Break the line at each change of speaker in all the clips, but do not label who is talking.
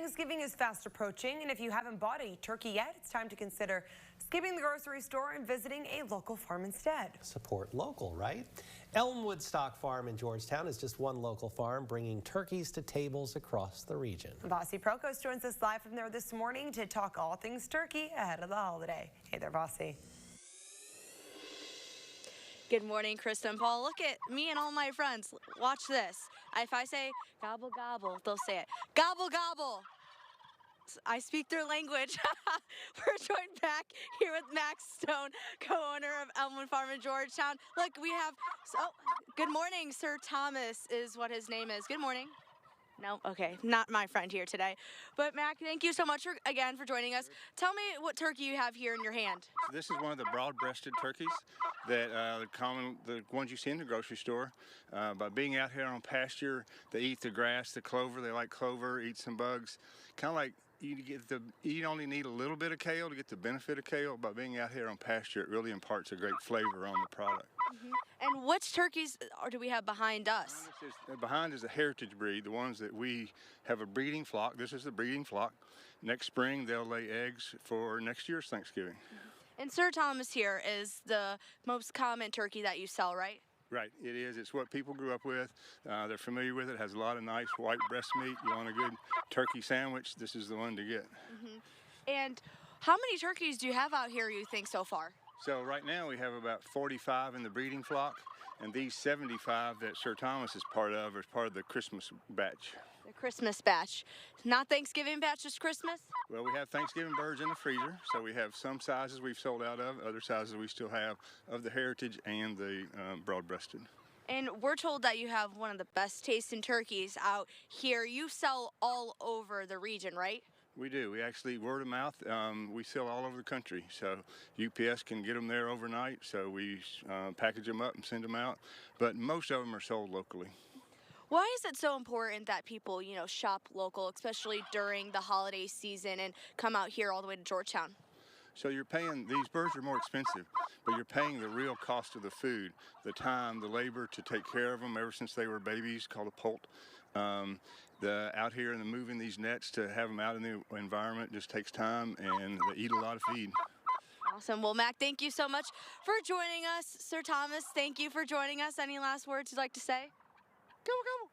Thanksgiving is fast approaching, and if you haven't bought a turkey yet, it's time to consider skipping the grocery store and visiting a local farm instead.
Support local, right? Elmwood Stock Farm in Georgetown is just one local farm bringing turkeys to tables across the region.
Vasi Prokos joins us live from there this morning to talk all things turkey ahead of the holiday. Hey there, Vasi.
Good morning, Krista and Paul. Look at me and all my friends. Watch this. If I say gobble gobble, they'll say it. Gobble gobble. I speak their language. We're joined back here with Max Stone, co-owner of Elmwood Farm in Georgetown. Look, we have, good morning, Sir Thomas is what his name is. Good morning. No, okay, not my friend here today. But Mac, thank you so much again for joining us. Tell me what turkey you have here in your hand.
So this is one of the broad-breasted turkeys that the ones you see in the grocery store. By being out here on pasture, they eat the grass, the clover. They like clover, eat some bugs. Kind of like you only need a little bit of kale to get the benefit of kale. By being out here on pasture, it really imparts a great flavor on the product.
Mm-hmm. And which turkeys do we have behind us?
Behind is a heritage breed, the ones that we have a breeding flock. This is the breeding flock. Next spring, they'll lay eggs for next year's Thanksgiving.
Mm-hmm. And Sir Thomas here is the most common turkey that you sell, right?
Right, it is. It's what people grew up with. They're familiar with it. It has a lot of nice white breast meat. You want a good turkey sandwich, this is the one to get.
Mm-hmm. And how many turkeys do you have out here, you think, so far?
So right now we have about 45 in the breeding flock, and these 75 that Sir Thomas is part of is part of the Christmas batch.
The Christmas batch. Not Thanksgiving batch, just Christmas?
Well, we have Thanksgiving birds in the freezer, so we have some sizes we've sold out of, other sizes we still have of the heritage and the broad-breasted.
And we're told that you have one of the best tasting turkeys out here. You sell all over the region, right?
We do. We actually, word of mouth, we sell all over the country. So UPS can get them there overnight. So we package them up and send them out. But most of them are sold locally.
Why is it so important that people, shop local, especially during the holiday season and come out here all the way to Georgetown?
So you're paying, these birds are more expensive, but you're paying the real cost of the food, the time, the labor to take care of them ever since they were babies, called a poult. Out here and moving these nets to have them out in the environment just takes time, and they eat a lot of feed.
Awesome. Well, Mac, thank you so much for joining us. Sir Thomas, thank you for joining us. Any last words you'd like to say? Gobble, gobble.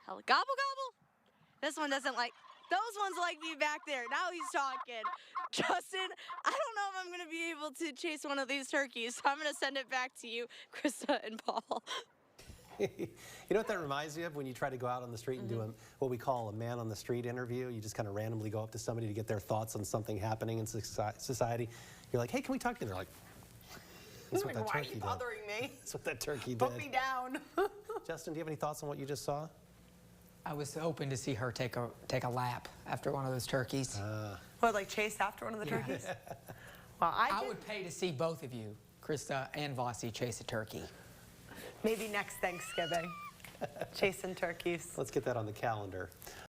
Hell, gobble, gobble. This one doesn't like, those ones like me back there. Now he's talking. Justin, I don't know if I'm going to be able to chase one of these turkeys, so I'm going to send it back to you, Krista and Paul.
You know what that reminds me of? When you try to go out on the street and do what we call a man on the street interview. You just kind of randomly go up to somebody to get their thoughts on something happening in society. You're like, hey, can we talk to you? They're like, that's what that turkey did.
Why are you bothering me?
That's what that turkey did.
Put me down.
Justin, do you have any thoughts on what you just saw?
I was hoping to see her take a lap after one of those turkeys.
What, like chase after one of the turkeys? Well,
I would pay to see both of you, Krista and Vasi, chase a turkey.
Maybe next Thanksgiving. Chasing turkeys.
Let's get that on the calendar.